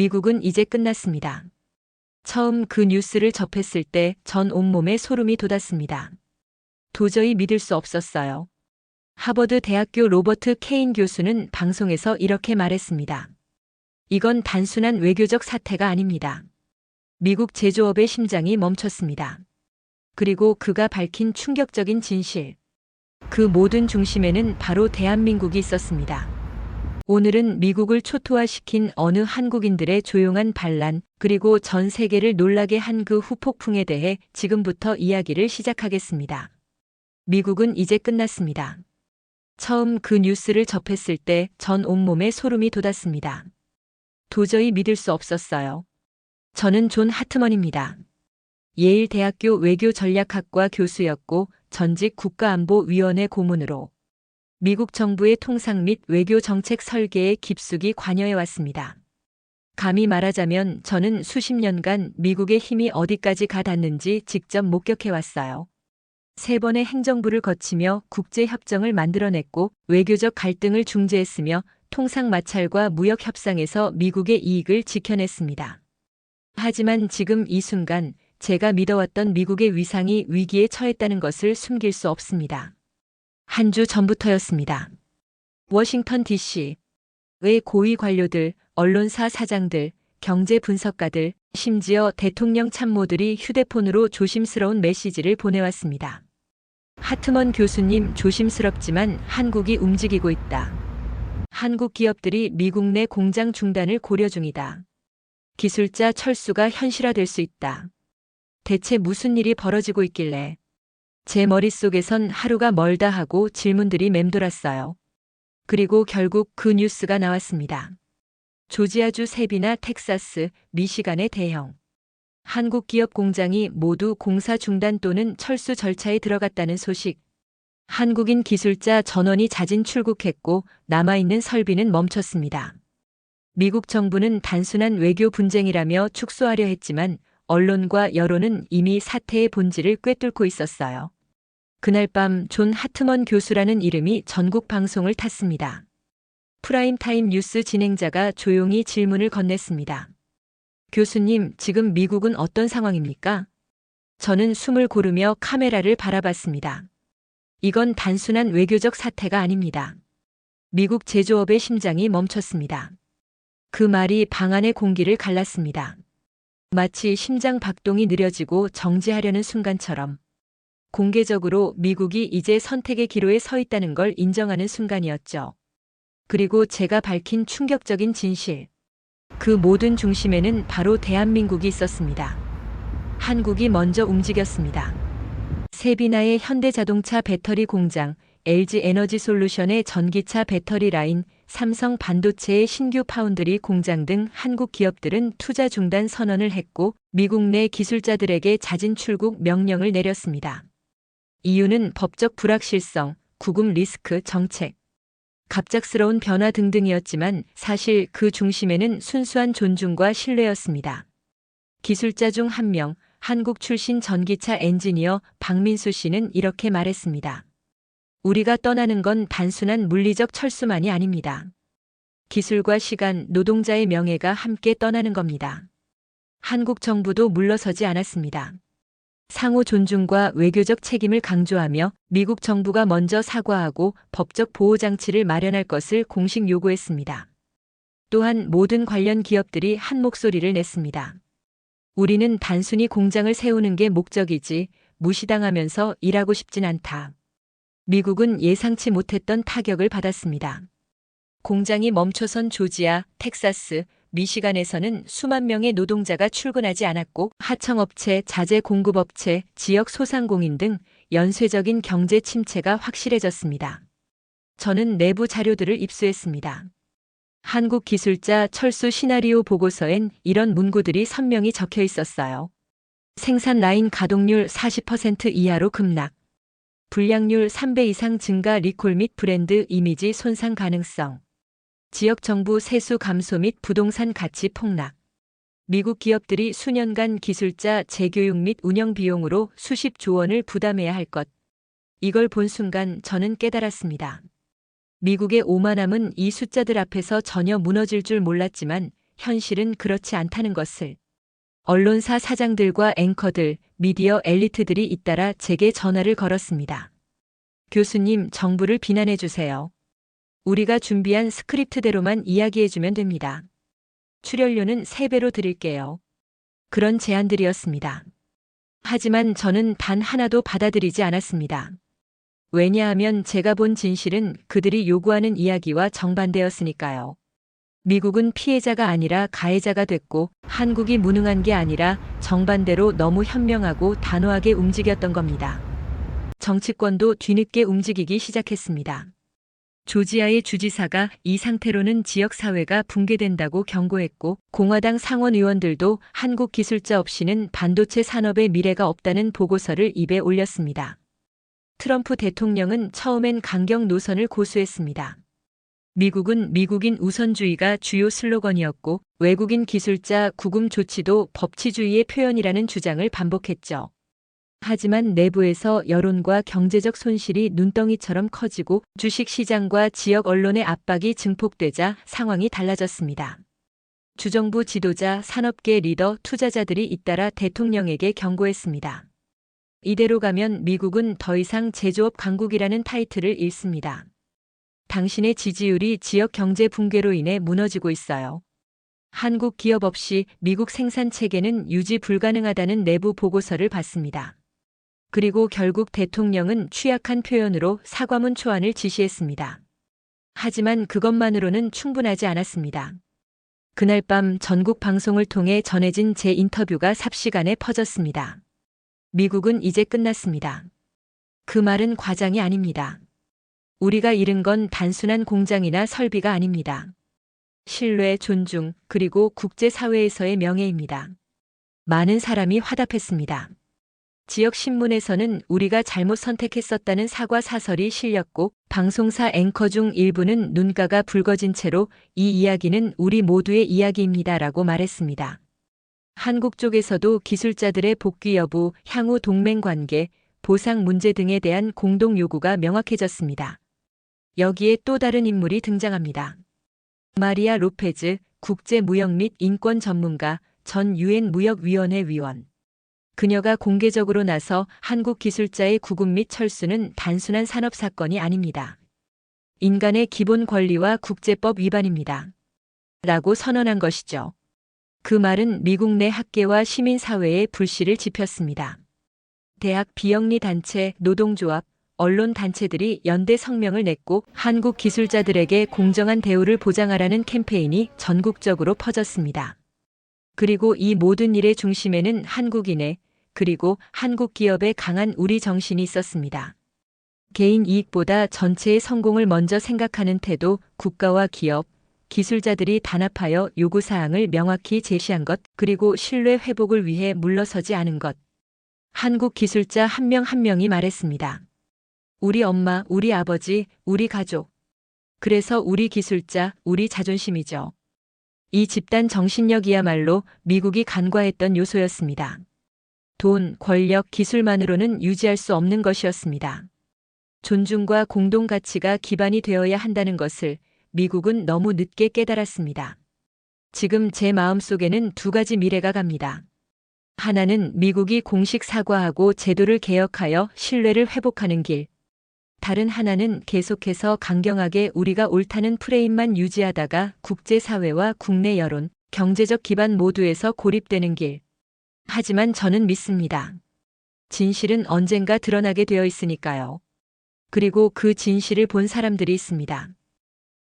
미국은 이제 끝났습니다. 처음 그 뉴스를 접했을 때 전 온몸에 소름이 돋았습니다. 도저히 믿을 수 없었어요. 하버드 대학교 로버트 케인 교수는 방송에서 이렇게 말했습니다. 이건 단순한 외교적 사태가 아닙니다. 미국 제조업의 심장이 멈췄습니다. 그리고 그가 밝힌 충격적인 진실. 그 모든 중심에는 바로 대한민국이 있었습니다. 오늘은 미국을 초토화시킨 어느 한국인들의 조용한 반란, 그리고 전 세계를 놀라게 한 그 후폭풍에 대해 지금부터 이야기를 시작하겠습니다. 미국은 이제 끝났습니다. 처음 그 뉴스를 접했을 때 전 온몸에 소름이 돋았습니다. 도저히 믿을 수 없었어요. 저는 존 하트먼입니다. 예일 대학교 외교전략학과 교수였고 전직 국가안보위원회 고문으로 미국 정부의 통상 및 외교 정책 설계에 깊숙이 관여해 왔습니다. 감히 말하자면 저는 수십 년간 미국의 힘이 어디까지 가 닿는지 직접 목격해 왔어요. 3번의 행정부를 거치며 국제협정을 만들어냈고 외교적 갈등을 중재했으며 통상 마찰과 무역 협상에서 미국의 이익을 지켜냈습니다. 하지만 지금 이 순간 제가 믿어왔던 미국의 위상이 위기에 처했다는 것을 숨길 수 없습니다. 한 주 전부터였습니다. 워싱턴 DC의 고위 관료들, 언론사 사장들, 경제 분석가들, 심지어 대통령 참모들이 휴대폰으로 조심스러운 메시지를 보내왔습니다. 하트먼 교수님, 조심스럽지만 한국이 움직이고 있다. 한국 기업들이 미국 내 공장 중단을 고려 중이다. 기술자 철수가 현실화될 수 있다. 대체 무슨 일이 벌어지고 있길래? 제 머릿속에선 하루가 멀다 하고 질문들이 맴돌았어요. 그리고 결국 그 뉴스가 나왔습니다. 조지아주 세비나 텍사스, 미시간의 대형 한국 기업 공장이 모두 공사 중단 또는 철수 절차에 들어갔다는 소식. 한국인 기술자 전원이 자진 출국했고 남아있는 설비는 멈췄습니다. 미국 정부는 단순한 외교 분쟁이라며 축소하려 했지만 언론과 여론은 이미 사태의 본질을 꿰뚫고 있었어요. 그날 밤 존 하트먼 교수라는 이름이 전국 방송을 탔습니다. 프라임타임 뉴스 진행자가 조용히 질문을 건넸습니다. 교수님, 지금 미국은 어떤 상황입니까? 저는 숨을 고르며 카메라를 바라봤습니다. 이건 단순한 외교적 사태가 아닙니다. 미국 제조업의 심장이 멈췄습니다. 그 말이 방 안의 공기를 갈랐습니다. 마치 심장 박동이 느려지고 정지하려는 순간처럼 공개적으로 미국이 이제 선택의 기로에 서 있다는 걸 인정하는 순간이었죠. 그리고 제가 밝힌 충격적인 진실. 그 모든 중심에는 바로 대한민국이 있었습니다. 한국이 먼저 움직였습니다. 세비나의 현대자동차 배터리 공장, LG 에너지솔루션의 전기차 배터리 라인, 삼성 반도체의 신규 파운드리 공장 등 한국 기업들은 투자 중단 선언을 했고 미국 내 기술자들에게 자진 출국 명령을 내렸습니다. 이유는 법적 불확실성, 구금 리스크 정책, 갑작스러운 변화 등등이었지만 사실 그 중심에는 순수한 존중과 신뢰였습니다. 기술자 중 한 명, 한국 출신 전기차 엔지니어 박민수 씨는 이렇게 말했습니다. 우리가 떠나는 건 단순한 물리적 철수만이 아닙니다. 기술과 시간, 노동자의 명예가 함께 떠나는 겁니다. 한국 정부도 물러서지 않았습니다. 상호 존중과 외교적 책임을 강조하며 미국 정부가 먼저 사과하고 법적 보호장치를 마련할 것을 공식 요구했습니다. 또한 모든 관련 기업들이 한 목소리를 냈습니다. 우리는 단순히 공장을 세우는 게 목적이지 무시당하면서 일하고 싶진 않다. 미국은 예상치 못했던 타격을 받았습니다. 공장이 멈춰선 조지아, 텍사스, 미시간에서는 수만 명의 노동자가 출근하지 않았고 하청업체, 자재 공급업체, 지역 소상공인 등 연쇄적인 경제 침체가 확실해졌습니다. 저는 내부 자료들을 입수했습니다. 한국 기술자 철수 시나리오 보고서엔 이런 문구들이 선명히 적혀 있었어요. 생산 라인 가동률 40% 이하로 급락. 불량률 3배 이상 증가 리콜 및 브랜드 이미지 손상 가능성. 지역 정부 세수 감소 및 부동산 가치 폭락. 미국 기업들이 수년간 기술자 재교육 및 운영 비용으로 수십조 원을 부담해야 할 것. 이걸 본 순간 저는 깨달았습니다. 미국의 오만함은 이 숫자들 앞에서 전혀 무너질 줄 몰랐지만 현실은 그렇지 않다는 것을. 언론사 사장들과 앵커들, 미디어 엘리트들이 잇따라 제게 전화를 걸었습니다. 교수님, 정부를 비난해 주세요. 우리가 준비한 스크립트대로만 이야기해주면 됩니다. 출연료는 3배로 드릴게요. 그런 제안들이었습니다. 하지만 저는 단 하나도 받아들이지 않았습니다. 왜냐하면 제가 본 진실은 그들이 요구하는 이야기와 정반대였으니까요. 미국은 피해자가 아니라 가해자가 됐고 한국이 무능한 게 아니라 정반대로 너무 현명하고 단호하게 움직였던 겁니다. 정치권도 뒤늦게 움직이기 시작했습니다. 조지아의 주지사가 이 상태로는 지역사회가 붕괴된다고 경고했고 공화당 상원 의원들도 한국 기술자 없이는 반도체 산업의 미래가 없다는 보고서를 입에 올렸습니다. 트럼프 대통령은 처음엔 강경 노선을 고수했습니다. 미국은 미국인 우선주의가 주요 슬로건이었고 외국인 기술자 구금 조치도 법치주의의 표현이라는 주장을 반복했죠. 하지만 내부에서 여론과 경제적 손실이 눈덩이처럼 커지고 주식시장과 지역 언론의 압박이 증폭되자 상황이 달라졌습니다. 주정부 지도자, 산업계 리더, 투자자들이 잇따라 대통령에게 경고했습니다. 이대로 가면 미국은 더 이상 제조업 강국이라는 타이틀을 잃습니다. 당신의 지지율이 지역 경제 붕괴로 인해 무너지고 있어요. 한국 기업 없이 미국 생산 체계는 유지 불가능하다는 내부 보고서를 받습니다. 그리고 결국 대통령은 취약한 표현으로 사과문 초안을 지시했습니다. 하지만 그것만으로는 충분하지 않았습니다. 그날 밤 전국 방송을 통해 전해진 제 인터뷰가 삽시간에 퍼졌습니다. 미국은 이제 끝났습니다. 그 말은 과장이 아닙니다. 우리가 잃은 건 단순한 공장이나 설비가 아닙니다. 신뢰, 존중, 그리고 국제사회에서의 명예입니다. 많은 사람이 화답했습니다. 지역 신문에서는 우리가 잘못 선택했었다는 사과 사설이 실렸고 방송사 앵커 중 일부는 눈가가 붉어진 채로 이 이야기는 우리 모두의 이야기입니다라고 말했습니다. 한국 쪽에서도 기술자들의 복귀 여부, 향후 동맹 관계, 보상 문제 등에 대한 공동 요구가 명확해졌습니다. 여기에 또 다른 인물이 등장합니다. 마리아 로페즈, 국제무역 및 인권 전문가, 전 유엔 무역위원회 위원. 그녀가 공개적으로 나서 한국 기술자의 구금 및 철수는 단순한 산업 사건이 아닙니다. 인간의 기본 권리와 국제법 위반입니다. 라고 선언한 것이죠. 그 말은 미국 내 학계와 시민사회의 불씨를 지폈습니다. 대학 비영리 단체, 노동조합, 언론 단체들이 연대 성명을 냈고 한국 기술자들에게 공정한 대우를 보장하라는 캠페인이 전국적으로 퍼졌습니다. 그리고 이 모든 일의 중심에는 한국인의 그리고 한국 기업의 강한 우리 정신이 있었습니다. 개인 이익보다 전체의 성공을 먼저 생각하는 태도, 국가와 기업, 기술자들이 단합하여 요구사항을 명확히 제시한 것, 그리고 신뢰 회복을 위해 물러서지 않은 것. 한국 기술자 한 명 한 명이 말했습니다. 우리 엄마, 우리 아버지, 우리 가족. 그래서 우리 기술자, 우리 자존심이죠. 이 집단 정신력이야말로 미국이 간과했던 요소였습니다. 돈, 권력, 기술만으로는 유지할 수 없는 것이었습니다. 존중과 공동가치가 기반이 되어야 한다는 것을 미국은 너무 늦게 깨달았습니다. 지금 제 마음속에는 두 가지 미래가 갑니다. 하나는 미국이 공식 사과하고 제도를 개혁하여 신뢰를 회복하는 길. 다른 하나는 계속해서 강경하게 우리가 옳다는 프레임만 유지하다가 국제사회와 국내 여론, 경제적 기반 모두에서 고립되는 길. 하지만 저는 믿습니다. 진실은 언젠가 드러나게 되어 있으니까요. 그리고 그 진실을 본 사람들이 있습니다.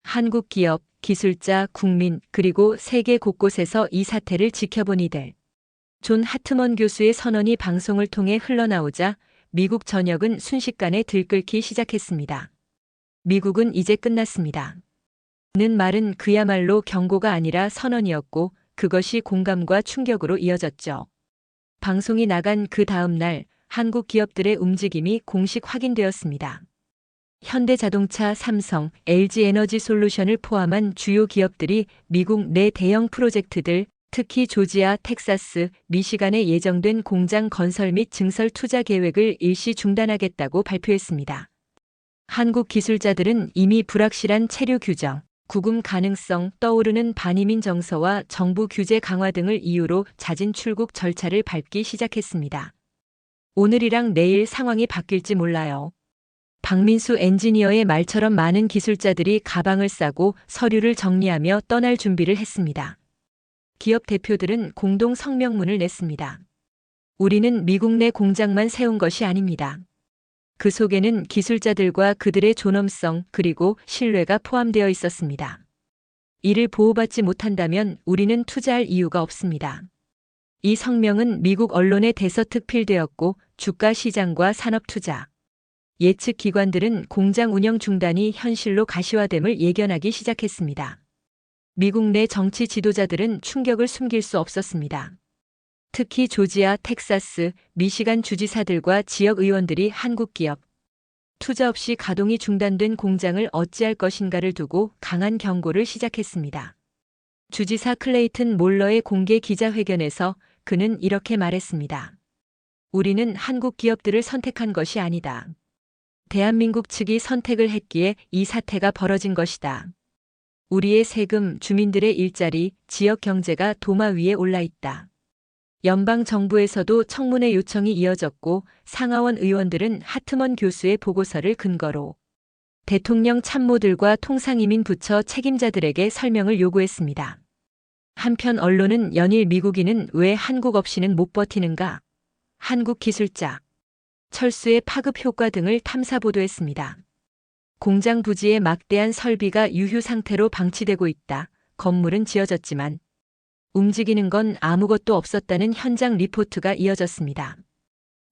한국 기업, 기술자, 국민, 그리고 세계 곳곳에서 이 사태를 지켜본 이들. 존 하트먼 교수의 선언이 방송을 통해 흘러나오자 미국 전역은 순식간에 들끓기 시작했습니다. 미국은 이제 끝났습니다. 는 말은 그야말로 경고가 아니라 선언이었고 그것이 공감과 충격으로 이어졌죠. 방송이 나간 그 다음 날 한국 기업들의 움직임이 공식 확인되었습니다. 현대자동차, 삼성, LG에너지솔루션을 포함한 주요 기업들이 미국 내 대형 프로젝트들, 특히 조지아, 텍사스, 미시간에 예정된 공장 건설 및 증설 투자 계획을 일시 중단하겠다고 발표했습니다. 한국 기술자들은 이미 불확실한 체류 규정, 구금 가능성, 떠오르는 반이민 정서와 정부 규제 강화 등을 이유로 잦은 출국 절차를 밟기 시작했습니다. 오늘이랑 내일 상황이 바뀔지 몰라요. 박민수 엔지니어의 말처럼 많은 기술자들이 가방을 싸고 서류를 정리하며 떠날 준비를 했습니다. 기업 대표들은 공동 성명문을 냈습니다. 우리는 미국 내 공장만 세운 것이 아닙니다. 그 속에는 기술자들과 그들의 존엄성 그리고 신뢰가 포함되어 있었습니다. 이를 보호받지 못한다면 우리는 투자할 이유가 없습니다. 이 성명은 미국 언론에 대서특필되었고 주가 시장과 산업 투자, 예측 기관들은 공장 운영 중단이 현실로 가시화됨을 예견하기 시작했습니다. 미국 내 정치 지도자들은 충격을 숨길 수 없었습니다. 특히 조지아, 텍사스, 미시간 주지사들과 지역 의원들이 한국 기업, 투자 없이 가동이 중단된 공장을 어찌할 것인가를 두고 강한 경고를 시작했습니다. 주지사 클레이튼 몰러의 공개 기자회견에서 그는 이렇게 말했습니다. 우리는 한국 기업들을 선택한 것이 아니다. 대한민국 측이 선택을 했기에 이 사태가 벌어진 것이다. 우리의 세금, 주민들의 일자리, 지역 경제가 도마 위에 올라 있다. 연방 정부에서도 청문회 요청이 이어졌고 상하원 의원들은 하트먼 교수의 보고서를 근거로 대통령 참모들과 통상이민 부처 책임자들에게 설명을 요구했습니다. 한편 언론은 연일 미국인은 왜 한국 없이는 못 버티는가? 한국 기술자, 철수의 파급 효과 등을 탐사 보도했습니다. 공장 부지에 막대한 설비가 유휴 상태로 방치되고 있다. 건물은 지어졌지만 움직이는 건 아무것도 없었다는 현장 리포트가 이어졌습니다.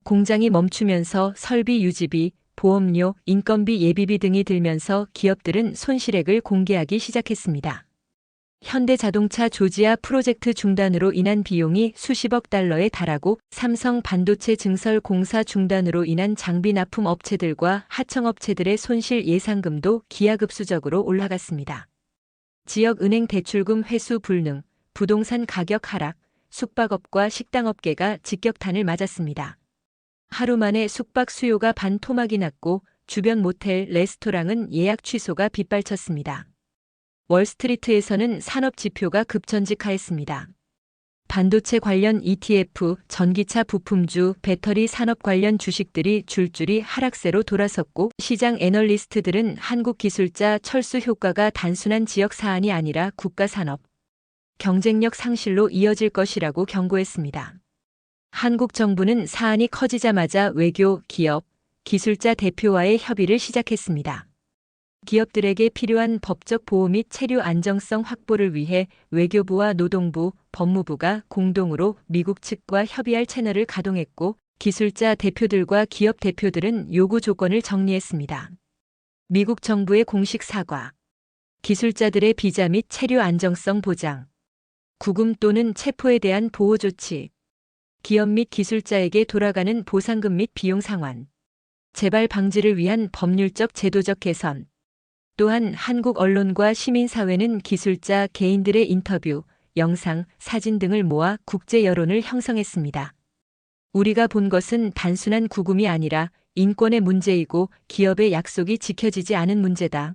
공장이 멈추면서 설비 유지비, 보험료, 인건비 예비비 등이 들면서 기업들은 손실액을 공개하기 시작했습니다. 현대자동차 조지아 프로젝트 중단으로 인한 비용이 수십억 달러에 달하고 삼성 반도체 증설 공사 중단으로 인한 장비 납품 업체들과 하청업체들의 손실 예상금도 기하급수적으로 올라갔습니다. 지역 은행 대출금 회수 불능, 부동산 가격 하락, 숙박업과 식당업계가 직격탄을 맞았습니다. 하루 만에 숙박 수요가 반토막이 났고 주변 모텔, 레스토랑은 예약 취소가 빗발쳤습니다. 월스트리트에서는 산업 지표가 급전직하였습니다. 반도체 관련 ETF, 전기차 부품주, 배터리 산업 관련 주식들이 줄줄이 하락세로 돌아섰고 시장 애널리스트들은 한국 기술자 철수 효과가 단순한 지역 사안이 아니라 국가 산업, 경쟁력 상실로 이어질 것이라고 경고했습니다. 한국 정부는 사안이 커지자마자 외교, 기업, 기술자 대표와의 협의를 시작했습니다. 기업들에게 필요한 법적 보호 및 체류 안정성 확보를 위해 외교부와 노동부, 법무부가 공동으로 미국 측과 협의할 채널을 가동했고 기술자 대표들과 기업 대표들은 요구 조건을 정리했습니다. 미국 정부의 공식 사과, 기술자들의 비자 및 체류 안정성 보장, 구금 또는 체포에 대한 보호 조치, 기업 및 기술자에게 돌아가는 보상금 및 비용 상환, 재발 방지를 위한 법률적 제도적 개선, 또한 한국 언론과 시민사회는 기술자 개인들의 인터뷰, 영상, 사진 등을 모아 국제 여론을 형성했습니다. 우리가 본 것은 단순한 구금이 아니라 인권의 문제이고 기업의 약속이 지켜지지 않은 문제다.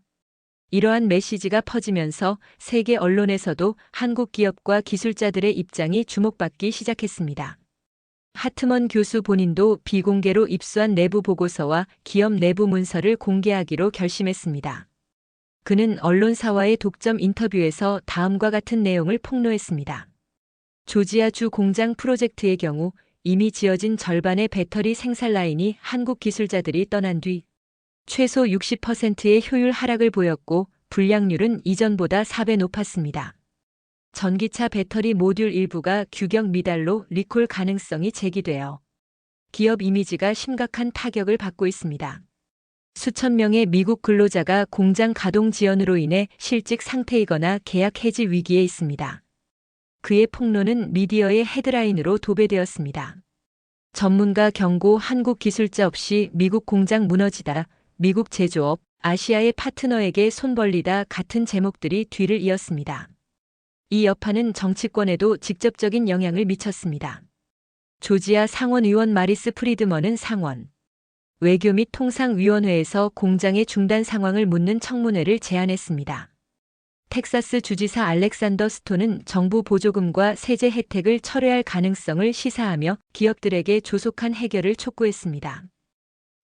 이러한 메시지가 퍼지면서 세계 언론에서도 한국 기업과 기술자들의 입장이 주목받기 시작했습니다. 하트먼 교수 본인도 비공개로 입수한 내부 보고서와 기업 내부 문서를 공개하기로 결심했습니다. 그는 언론사와의 독점 인터뷰에서 다음과 같은 내용을 폭로했습니다. 조지아주 공장 프로젝트의 경우 이미 지어진 절반의 배터리 생산 라인이 한국 기술자들이 떠난 뒤 최소 60%의 효율 하락을 보였고 불량률은 이전보다 4배 높았습니다. 전기차 배터리 모듈 일부가 규격 미달로 리콜 가능성이 제기되어 기업 이미지가 심각한 타격을 받고 있습니다. 수천 명의 미국 근로자가 공장 가동 지연으로 인해 실직 상태이거나 계약 해지 위기에 있습니다. 그의 폭로는 미디어의 헤드라인으로 도배되었습니다. 전문가 경고 한국 기술자 없이 미국 공장 무너지다, 미국 제조업, 아시아의 파트너에게 손 벌리다 같은 제목들이 뒤를 이었습니다. 이 여파는 정치권에도 직접적인 영향을 미쳤습니다. 조지아 상원 의원 마리스 프리드먼은 상원 외교 및 통상위원회에서 공장의 중단 상황을 묻는 청문회를 제안했습니다. 텍사스 주지사 알렉산더 스톤은 정부 보조금과 세제 혜택을 철회할 가능성을 시사하며 기업들에게 조속한 해결을 촉구했습니다.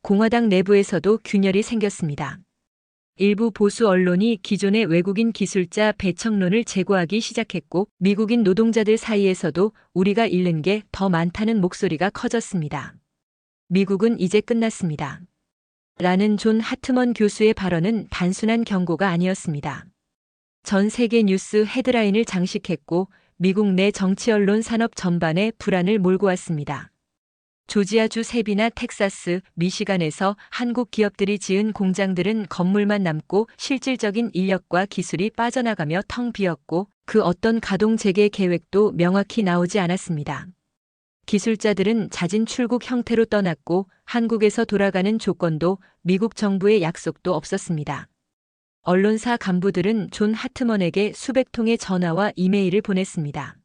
공화당 내부에서도 균열이 생겼습니다. 일부 보수 언론이 기존의 외국인 기술자 배척론을 제고하기 시작했고 미국인 노동자들 사이에서도 우리가 잃는 게 더 많다는 목소리가 커졌습니다. 미국은 이제 끝났습니다. 라는 존 하트먼 교수의 발언은 단순한 경고가 아니었습니다. 전 세계 뉴스 헤드라인을 장식했고 미국 내 정치 언론 산업 전반에 불안을 몰고 왔습니다. 조지아주 세비나 텍사스, 미시간에서 한국 기업들이 지은 공장들은 건물만 남고 실질적인 인력과 기술이 빠져나가며 텅 비었고 그 어떤 가동 재개 계획도 명확히 나오지 않았습니다. 기술자들은 자진 출국 형태로 떠났고 한국에서 돌아가는 조건도 미국 정부의 약속도 없었습니다. 언론사 간부들은 존 하트먼에게 수백 통의 전화와 이메일을 보냈습니다.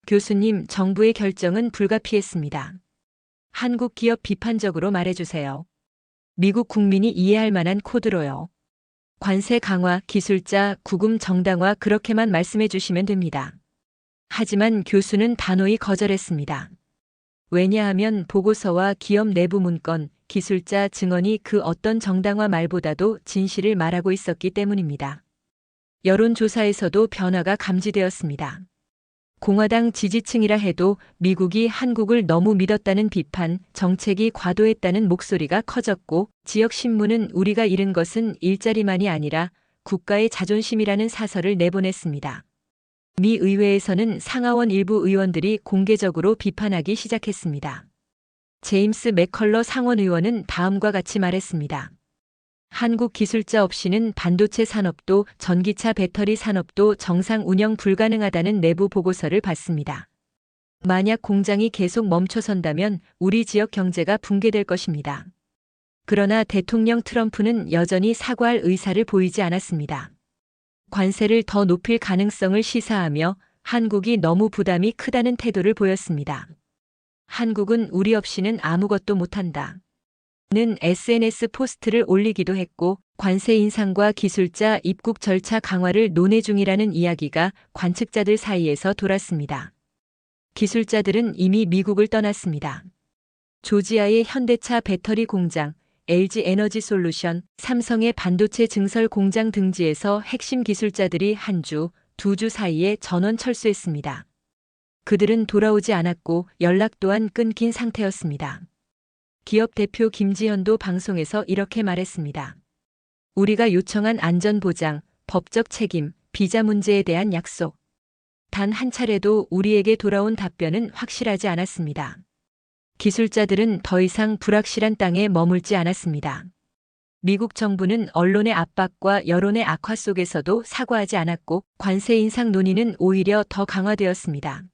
교수님, 정부의 결정은 불가피했습니다. 한국 기업 비판적으로 말해주세요. 미국 국민이 이해할 만한 코드로요. 관세 강화, 기술자, 구금 정당화 그렇게만 말씀해 주시면 됩니다. 하지만 교수는 단호히 거절했습니다. 왜냐하면 보고서와 기업 내부 문건, 기술자 증언이 그 어떤 정당화 말보다도 진실을 말하고 있었기 때문입니다. 여론조사에서도 변화가 감지되었습니다. 공화당 지지층이라 해도 미국이 한국을 너무 믿었다는 비판, 정책이 과도했다는 목소리가 커졌고 지역 신문은 우리가 잃은 것은 일자리만이 아니라 국가의 자존심이라는 사설을 내보냈습니다. 미 의회에서는 상하원 일부 의원들이 공개적으로 비판하기 시작했습니다. 제임스 맥컬러 상원 의원은 다음과 같이 말했습니다. 한국 기술자 없이는 반도체 산업도 전기차 배터리 산업도 정상 운영 불가능하다는 내부 보고서를 봤습니다. 만약 공장이 계속 멈춰선다면 우리 지역 경제가 붕괴될 것입니다. 그러나 대통령 트럼프는 여전히 사과할 의사를 보이지 않았습니다. 관세를 더 높일 가능성을 시사하며 한국이 너무 부담이 크다는 태도를 보였습니다. 한국은 우리 없이는 아무것도 못한다. 는 SNS 포스트를 올리기도 했고 관세 인상과 기술자 입국 절차 강화를 논의 중이라는 이야기가 관측자들 사이에서 돌았습니다. 기술자들은 이미 미국을 떠났습니다. 조지아의 현대차 배터리 공장, LG 에너지 솔루션, 삼성의 반도체 증설 공장 등지에서 핵심 기술자들이 한 주, 두 주 사이에 전원 철수했습니다. 그들은 돌아오지 않았고 연락 또한 끊긴 상태였습니다. 기업 대표 김지현도 방송에서 이렇게 말했습니다. 우리가 요청한 안전보장, 법적 책임, 비자 문제에 대한 약속. 단 한 차례도 우리에게 돌아온 답변은 확실하지 않았습니다. 기술자들은 더 이상 불확실한 땅에 머물지 않았습니다. 미국 정부는 언론의 압박과 여론의 악화 속에서도 사과하지 않았고 관세 인상 논의는 오히려 더 강화되었습니다.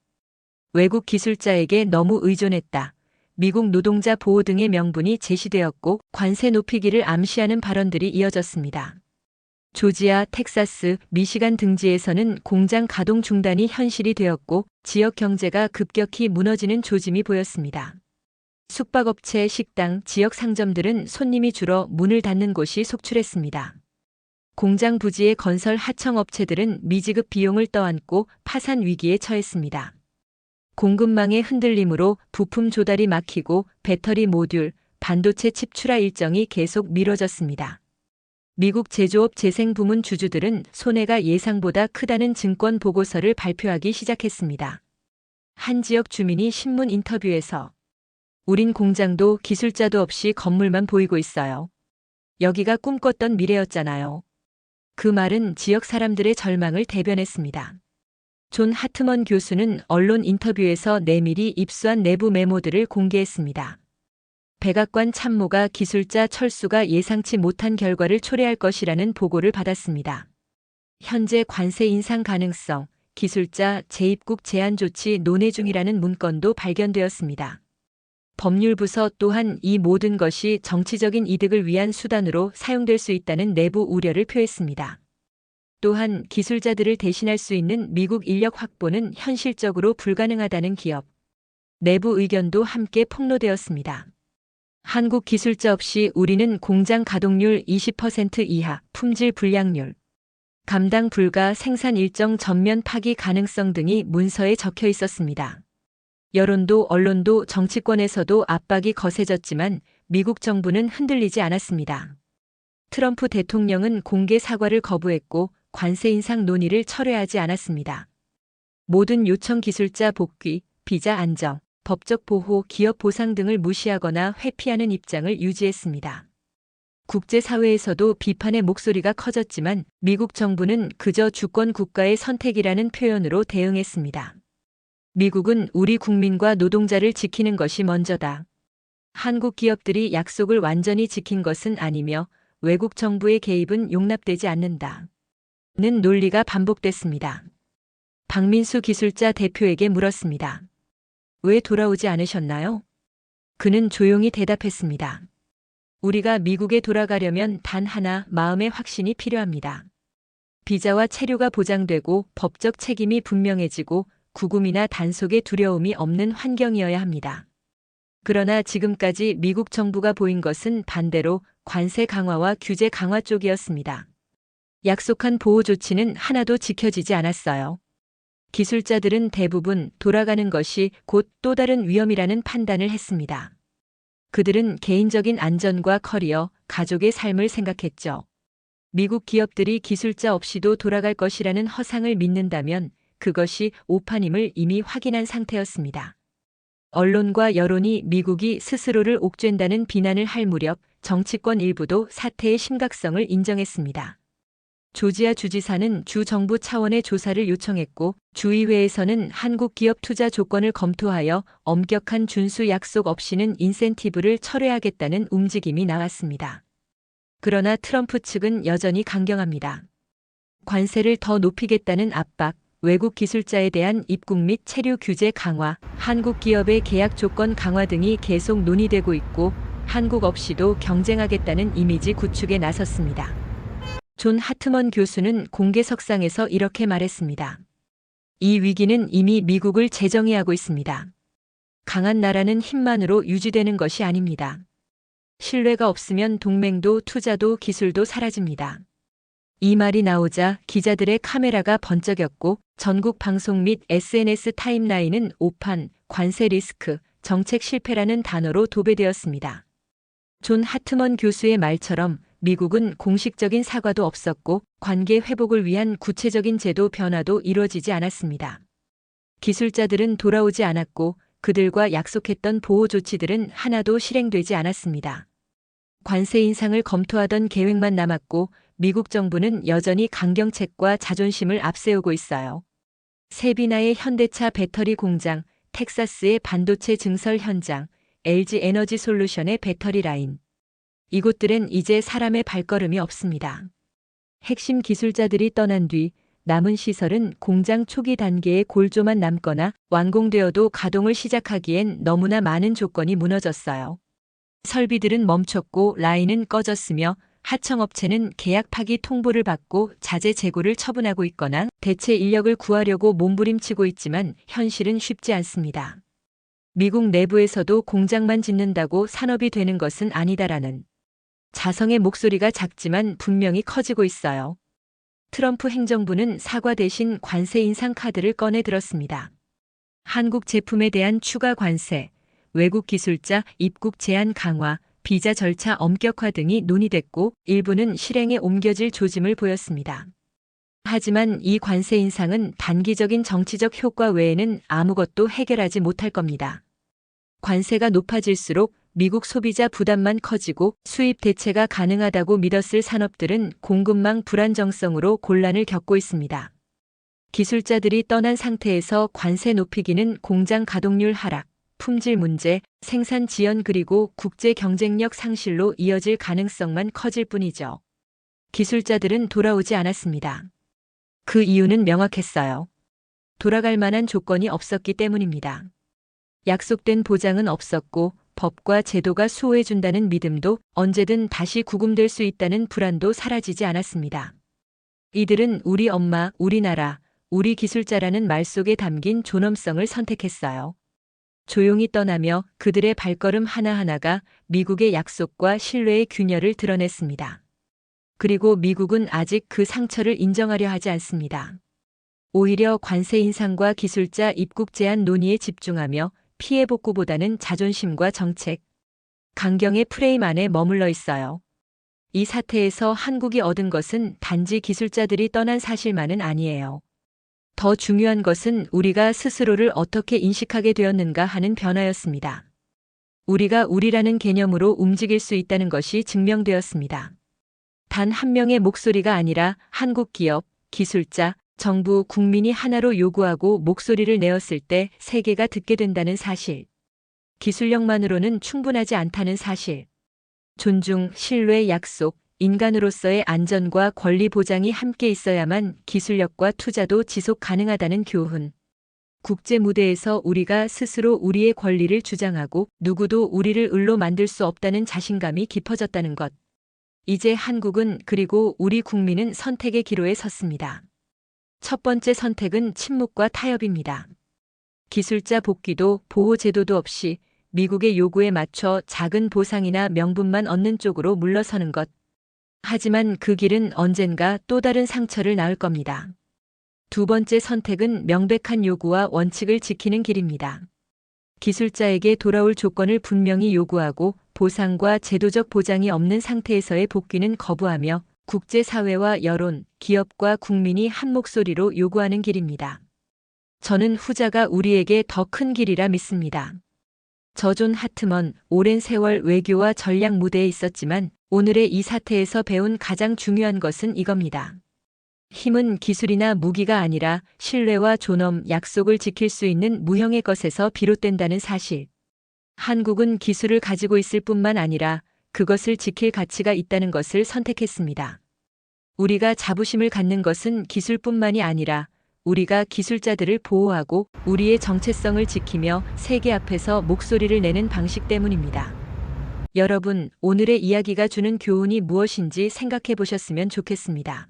외국 기술자에게 너무 의존했다. 미국 노동자 보호 등의 명분이 제시되었고 관세 높이기를 암시하는 발언들이 이어졌습니다. 조지아, 텍사스, 미시간 등지에서는 공장 가동 중단이 현실이 되었고 지역 경제가 급격히 무너지는 조짐이 보였습니다. 숙박업체, 식당, 지역 상점들은 손님이 줄어 문을 닫는 곳이 속출했습니다. 공장 부지의 건설 하청업체들은 미지급 비용을 떠안고 파산 위기에 처했습니다. 공급망의 흔들림으로 부품 조달이 막히고 배터리 모듈, 반도체 칩 출하 일정이 계속 미뤄졌습니다. 미국 제조업 재생 부문 주주들은 손해가 예상보다 크다는 증권 보고서를 발표하기 시작했습니다. 한 지역 주민이 신문 인터뷰에서 우린 공장도 기술자도 없이 건물만 보이고 있어요. 여기가 꿈꿨던 미래였잖아요. 그 말은 지역 사람들의 절망을 대변했습니다. 존 하트먼 교수는 언론 인터뷰에서 내밀히 입수한 내부 메모들을 공개했습니다. 백악관 참모가 기술자 철수가 예상치 못한 결과를 초래할 것이라는 보고를 받았습니다. 현재 관세 인상 가능성, 기술자 재입국 제한 조치 논의 중이라는 문건도 발견되었습니다. 법률부서 또한 이 모든 것이 정치적인 이득을 위한 수단으로 사용될 수 있다는 내부 우려를 표했습니다. 또한 기술자들을 대신할 수 있는 미국 인력 확보는 현실적으로 불가능하다는 기업 내부 의견도 함께 폭로되었습니다. 한국 기술자 없이 우리는 공장 가동률 20% 이하, 품질 불량률 감당 불가, 생산 일정 전면 파기 가능성 등이 문서에 적혀 있었습니다. 여론도 언론도 정치권에서도 압박이 거세졌지만 미국 정부는 흔들리지 않았습니다. 트럼프 대통령은 공개 사과를 거부했고 관세 인상 논의를 철회하지 않았습니다. 모든 요청 기술자 복귀, 비자 안정, 법적 보호, 기업 보상 등을 무시하거나 회피하는 입장을 유지했습니다. 국제사회에서도 비판의 목소리가 커졌지만 미국 정부는 그저 주권 국가의 선택이라는 표현으로 대응했습니다. 미국은 우리 국민과 노동자를 지키는 것이 먼저다. 한국 기업들이 약속을 완전히 지킨 것은 아니며 외국 정부의 개입은 용납되지 않는다. 는 논리가 반복됐습니다. 박민수 기술자 대표에게 물었습니다. 왜 돌아오지 않으셨나요? 그는 조용히 대답했습니다. 우리가 미국에 돌아가려면 단 하나, 마음의 확신이 필요합니다. 비자와 체류가 보장되고 법적 책임이 분명해지고 구금이나 단속의 두려움이 없는 환경이어야 합니다. 그러나 지금까지 미국 정부가 보인 것은 반대로 관세 강화와 규제 강화 쪽이었습니다. 약속한 보호 조치는 하나도 지켜지지 않았어요. 기술자들은 대부분 돌아가는 것이 곧 또 다른 위험이라는 판단을 했습니다. 그들은 개인적인 안전과 커리어, 가족의 삶을 생각했죠. 미국 기업들이 기술자 없이도 돌아갈 것이라는 허상을 믿는다면 그것이 오판임을 이미 확인한 상태였습니다. 언론과 여론이 미국이 스스로를 옥죄한다는 비난을 할 무렵 정치권 일부도 사태의 심각성을 인정했습니다. 조지아 주지사는 주 정부 차원의 조사를 요청했고 주의회에서는 한국 기업 투자 조건을 검토하여 엄격한 준수 약속 없이는 인센티브를 철회하겠다는 움직임이 나왔습니다. 그러나 트럼프 측은 여전히 강경합니다. 관세를 더 높이겠다는 압박, 외국 기술자에 대한 입국 및 체류 규제 강화, 한국 기업의 계약 조건 강화 등이 계속 논의되고 있고 한국 없이도 경쟁하겠다는 이미지 구축에 나섰습니다. 존 하트먼 교수는 공개석상에서 이렇게 말했습니다. 이 위기는 이미 미국을 재정의하고 있습니다. 강한 나라는 힘만으로 유지되는 것이 아닙니다. 신뢰가 없으면 동맹도 투자도 기술도 사라집니다. 이 말이 나오자 기자들의 카메라가 번쩍였고 전국 방송 및 SNS 타임라인은 오판, 관세 리스크, 정책 실패라는 단어로 도배되었습니다. 존 하트먼 교수의 말처럼 미국은 공식적인 사과도 없었고 관계 회복을 위한 구체적인 제도 변화도 이루어지지 않았습니다. 기술자들은 돌아오지 않았고 그들과 약속했던 보호 조치들은 하나도 실행되지 않았습니다. 관세 인상을 검토하던 계획만 남았고 미국 정부는 여전히 강경책과 자존심을 앞세우고 있어요. 세비나의 현대차 배터리 공장, 텍사스의 반도체 증설 현장, LG 에너지 솔루션의 배터리 라인. 이곳들은 이제 사람의 발걸음이 없습니다. 핵심 기술자들이 떠난 뒤 남은 시설은 공장 초기 단계의 골조만 남거나 완공되어도 가동을 시작하기엔 너무나 많은 조건이 무너졌어요. 설비들은 멈췄고 라인은 꺼졌으며 하청업체는 계약 파기 통보를 받고 자재 재고를 처분하고 있거나 대체 인력을 구하려고 몸부림치고 있지만 현실은 쉽지 않습니다. 미국 내부에서도 공장만 짓는다고 산업이 되는 것은 아니다라는 자성의 목소리가 작지만 분명히 커지고 있어요. 트럼프 행정부는 사과 대신 관세 인상 카드를 꺼내 들었습니다. 한국 제품에 대한 추가 관세, 외국 기술자 입국 제한 강화, 비자 절차 엄격화 등이 논의됐고 일부는 실행에 옮겨질 조짐을 보였습니다. 하지만 이 관세 인상은 단기적인 정치적 효과 외에는 아무것도 해결하지 못할 겁니다. 관세가 높아질수록 미국 소비자 부담만 커지고 수입 대체가 가능하다고 믿었을 산업들은 공급망 불안정성으로 곤란을 겪고 있습니다. 기술자들이 떠난 상태에서 관세 높이기는 공장 가동률 하락, 품질 문제, 생산 지연 그리고 국제 경쟁력 상실로 이어질 가능성만 커질 뿐이죠. 기술자들은 돌아오지 않았습니다. 그 이유는 명확했어요. 돌아갈 만한 조건이 없었기 때문입니다. 약속된 보장은 없었고 법과 제도가 수호해준다는 믿음도 언제든 다시 구금될 수 있다는 불안도 사라지지 않았습니다. 이들은 우리 엄마, 우리나라, 우리 기술자라는 말 속에 담긴 존엄성을 선택했어요. 조용히 떠나며 그들의 발걸음 하나하나가 미국의 약속과 신뢰의 균열을 드러냈습니다. 그리고 미국은 아직 그 상처를 인정하려 하지 않습니다. 오히려 관세 인상과 기술자 입국 제한 논의에 집중하며 피해 복구보다는 자존심과 정책, 강경의 프레임 안에 머물러 있어요. 이 사태에서 한국이 얻은 것은 단지 기술자들이 떠난 사실만은 아니에요. 더 중요한 것은 우리가 스스로를 어떻게 인식하게 되었는가 하는 변화였습니다. 우리가 우리라는 개념으로 움직일 수 있다는 것이 증명되었습니다. 단 한 명의 목소리가 아니라 한국 기업, 기술자, 정부, 국민이 하나로 요구하고 목소리를 내었을 때 세계가 듣게 된다는 사실. 기술력만으로는 충분하지 않다는 사실. 존중, 신뢰, 약속, 인간으로서의 안전과 권리 보장이 함께 있어야만 기술력과 투자도 지속 가능하다는 교훈. 국제 무대에서 우리가 스스로 우리의 권리를 주장하고 누구도 우리를 을로 만들 수 없다는 자신감이 깊어졌다는 것. 이제 한국은 그리고 우리 국민은 선택의 기로에 섰습니다. 첫 번째 선택은 침묵과 타협입니다. 기술자 복귀도 보호 제도도 없이 미국의 요구에 맞춰 작은 보상이나 명분만 얻는 쪽으로 물러서는 것. 하지만 그 길은 언젠가 또 다른 상처를 낳을 겁니다. 두 번째 선택은 명백한 요구와 원칙을 지키는 길입니다. 기술자에게 돌아올 조건을 분명히 요구하고 보상과 제도적 보장이 없는 상태에서의 복귀는 거부하며 국제사회와 여론, 기업과 국민이 한 목소리로 요구하는 길입니다. 저는 후자가 우리에게 더 큰 길이라 믿습니다. 저 존 하트먼, 오랜 세월 외교와 전략 무대에 있었지만 오늘의 이 사태에서 배운 가장 중요한 것은 이겁니다. 힘은 기술이나 무기가 아니라 신뢰와 존엄, 약속을 지킬 수 있는 무형의 것에서 비롯된다는 사실. 한국은 기술을 가지고 있을 뿐만 아니라 그것을 지킬 가치가 있다는 것을 선택했습니다. 우리가 자부심을 갖는 것은 기술뿐만이 아니라 우리가 기술자들을 보호하고 우리의 정체성을 지키며 세계 앞에서 목소리를 내는 방식 때문입니다. 여러분, 오늘의 이야기가 주는 교훈이 무엇인지 생각해 보셨으면 좋겠습니다.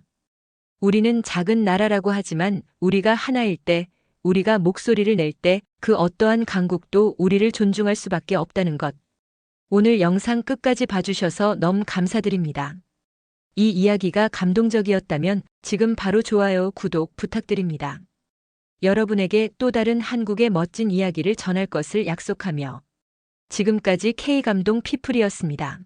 우리는 작은 나라라고 하지만 우리가 하나일 때, 우리가 목소리를 낼 때 그 어떠한 강국도 우리를 존중할 수밖에 없다는 것. 오늘 영상 끝까지 봐주셔서 너무 감사드립니다. 이 이야기가 감동적이었다면 지금 바로 좋아요, 구독 부탁드립니다. 여러분에게 또 다른 한국의 멋진 이야기를 전할 것을 약속하며 지금까지 K감동 피플이었습니다.